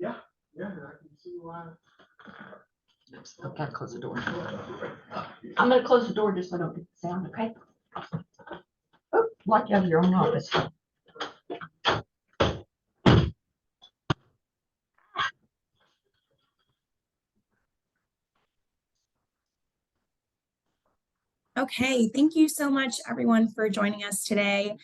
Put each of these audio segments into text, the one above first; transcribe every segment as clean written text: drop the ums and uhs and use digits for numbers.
Yeah, I can see why. Okay, I'll close the door. I'm gonna close the door just so I don't get the sound, okay? Oh, like you have your own office. Okay, thank you so much, everyone, for joining us today.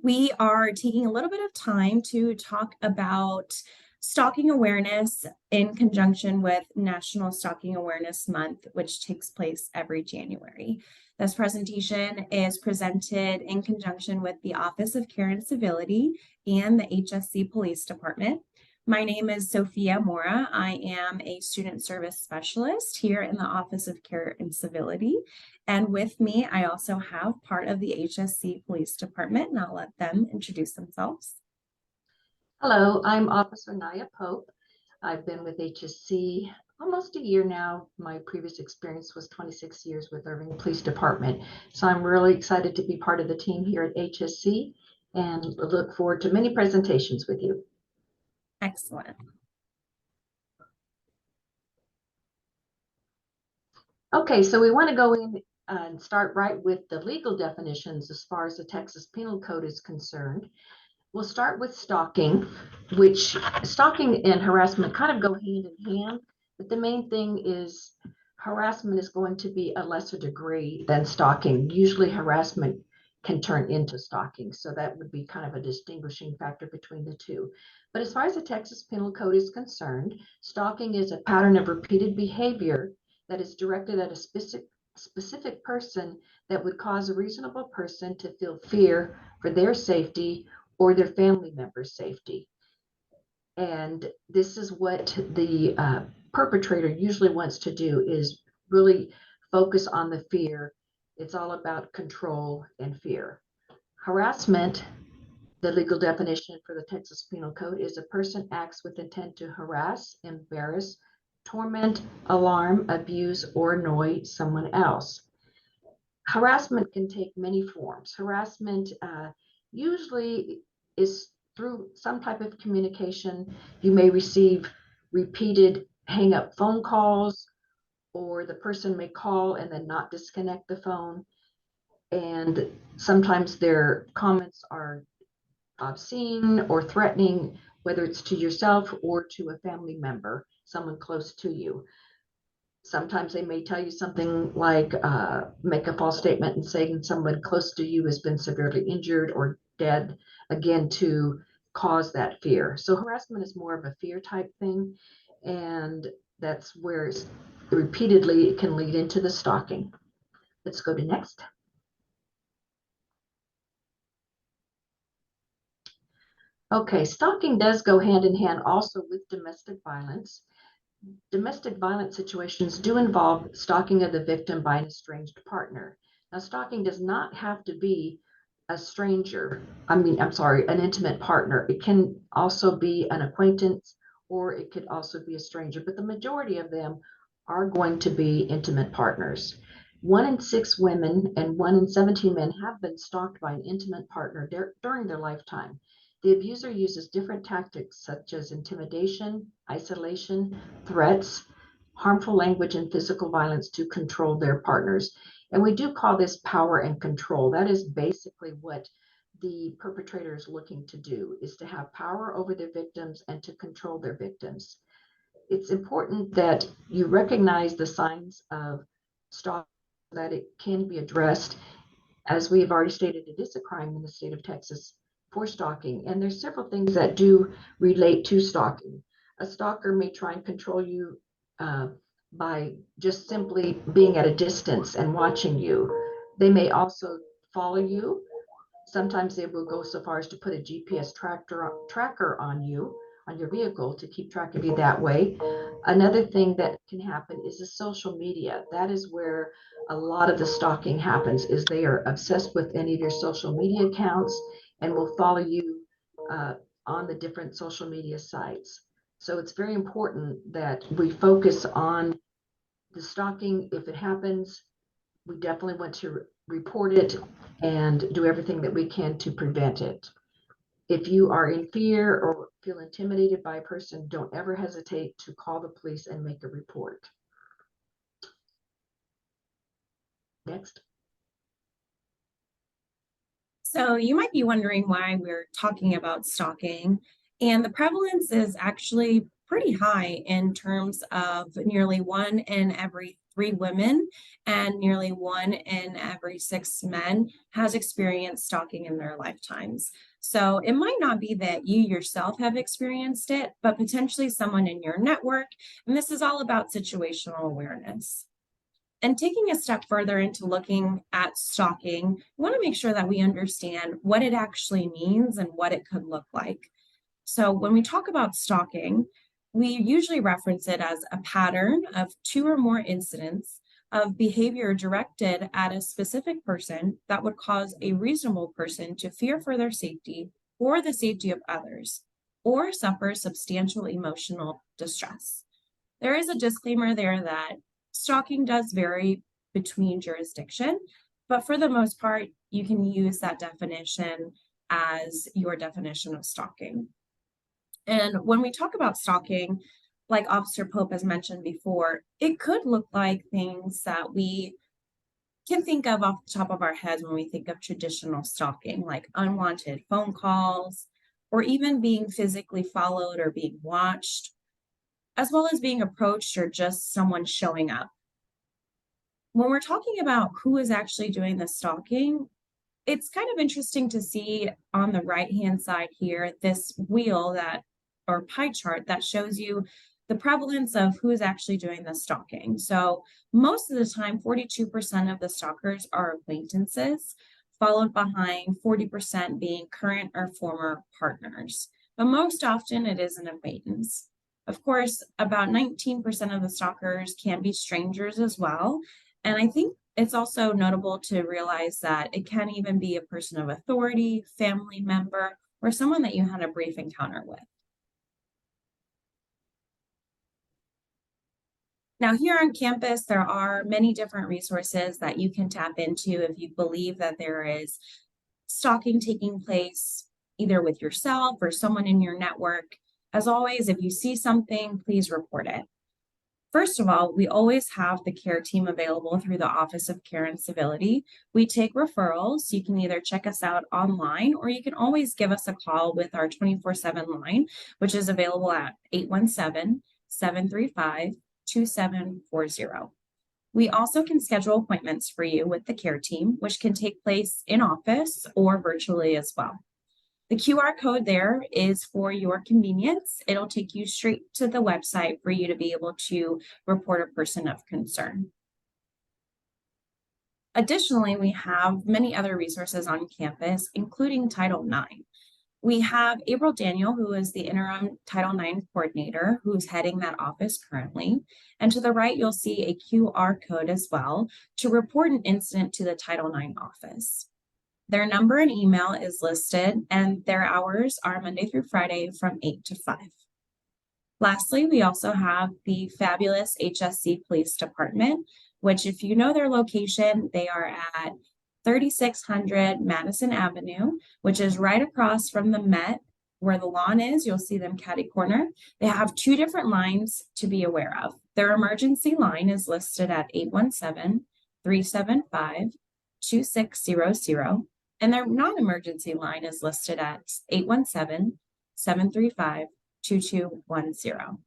We are taking a little bit of time to talk about stalking awareness in conjunction with National Stalking Awareness Month, which takes place every January. This presentation is presented in conjunction with the Office of Care and Civility and the HSC Police Department. My name is Sophia Mora. I am a student service specialist here in the Office of Care and Civility. And with me, I also have part of the HSC Police Department, and I'll let them introduce themselves. Hello, I'm Officer Naya Pope. I've been with HSC almost a year now. My previous experience was 26 years with Irving Police Department. So I'm really excited to be part of the team here at HSC and look forward to many presentations with you. Excellent. Okay, so we want to go in and start right with the legal definitions as far as the Texas Penal Code is concerned. We'll start with stalking, which stalking and harassment kind of go hand in hand, but the main thing is harassment is going to be a lesser degree than stalking. Usually harassment can turn into stalking, so that would be kind of a distinguishing factor between the two. But as far as the Texas Penal Code is concerned, stalking is a pattern of repeated behavior that is directed at a specific person that would cause a reasonable person to feel fear for their safety or their family member's safety. And this is what the perpetrator usually wants to do, is really focus on the fear. It's all about control and fear. Harassment, the legal definition for the Texas Penal Code, is a person acts with intent to harass, embarrass, torment, alarm, abuse, or annoy someone else. Harassment can take many forms. Harassment usually is through some type of communication. You may receive repeated hang up phone calls, or the person may call and then not disconnect the phone. And sometimes their comments are obscene or threatening, whether it's to yourself or to a family member, someone close to you. Sometimes they may tell you something like, make a false statement and saying someone close to you has been severely injured or dead, again, to cause that fear. So harassment is more of a fear type thing, and that's where repeatedly it can lead into the stalking. Let's go to next. Okay, stalking does go hand in hand also with domestic violence. Domestic violence situations do involve stalking of the victim by an estranged partner. Now, stalking does not have to be a stranger. I'm sorry, an intimate partner. It can also be an acquaintance, or it could also be a stranger, but the majority of them are going to be intimate partners. 1 in 6 women and 1 in 17 men have been stalked by an intimate partner during their lifetime. The abuser uses different tactics such as intimidation, isolation, threats, harmful language, and physical violence to control their partners. And we do call this power and control. That is basically what the perpetrator is looking to do, is to have power over their victims and to control their victims. It's important that you recognize the signs of stalking, that it can be addressed. As we have already stated, it is a crime in the state of Texas for stalking, and there's several things that do relate to stalking. A stalker may try and control you by just simply being at a distance and watching you. They may also follow you. Sometimes they will go so far as to put a GPS tracker on you, on your vehicle, to keep track of you that way. Another thing that can happen is the social media. That is where a lot of the stalking happens, is they are obsessed with any of your social media accounts and will follow you on the different social media sites. So it's very important that we focus on the stalking. If it happens, we definitely want to report it and do everything that we can to prevent it. If you are in fear or feel intimidated by a person, don't ever hesitate to call the police and make a report. Next. So you might be wondering why we're talking about stalking, and the prevalence is actually pretty high in terms of nearly 1 in every 3 women and nearly 1 in every 6 men has experienced stalking in their lifetimes. So it might not be that you yourself have experienced it, but potentially someone in your network, and this is all about situational awareness. And taking a step further into looking at stalking, we want to make sure that we understand what it actually means and what it could look like. So when we talk about stalking, we usually reference it as a pattern of 2 or more incidents of behavior directed at a specific person that would cause a reasonable person to fear for their safety or the safety of others, or suffer substantial emotional distress. There is a disclaimer there that stalking does vary between jurisdiction, but for the most part, you can use that definition as your definition of stalking. And when we talk about stalking, like Officer Pope has mentioned before, it could look like things that we can think of off the top of our heads when we think of traditional stalking, like unwanted phone calls, or even being physically followed or being watched, as well as being approached or just someone showing up. When we're talking about who is actually doing the stalking, it's kind of interesting to see on the right-hand side here, this wheel or pie chart that shows you the prevalence of who is actually doing the stalking. So most of the time, 42% of the stalkers are acquaintances, followed behind 40% being current or former partners. But most often it is an acquaintance. Of course, about 19% of the stalkers can be strangers as well. And I think it's also notable to realize that it can even be a person of authority, family member, or someone that you had a brief encounter with. Now, here on campus, there are many different resources that you can tap into if you believe that there is stalking taking place, either with yourself or someone in your network. As always, if you see something, please report it. First of all, we always have the care team available through the Office of Care and Civility. We take referrals. You can either check us out online, or you can always give us a call with our 24/7 line, which is available at 817-735-2740. We also can schedule appointments for you with the care team, which can take place in office or virtually as well. The QR code there is for your convenience. It'll take you straight to the website for you to be able to report a person of concern. Additionally, we have many other resources on campus, including Title IX. We have April Daniel, who is the interim Title IX coordinator, who's heading that office currently. And to the right, you'll see a QR code as well to report an incident to the Title IX office. Their number and email is listed, and their hours are Monday through Friday from 8 to 5. Lastly, we also have the fabulous HSC Police Department, which, if you know their location, they are at 3600 Madison Avenue, which is right across from the Met, where the lawn is. You'll see them catty corner. They have 2 different lines to be aware of. Their emergency line is listed at 817-375-2600. And their non-emergency line is listed at 817-735-2210.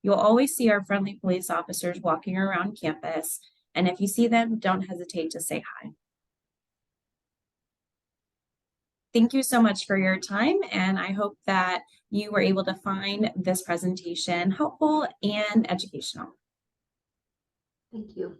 You'll always see our friendly police officers walking around campus, and if you see them, don't hesitate to say hi. Thank you so much for your time, and I hope that you were able to find this presentation helpful and educational. Thank you.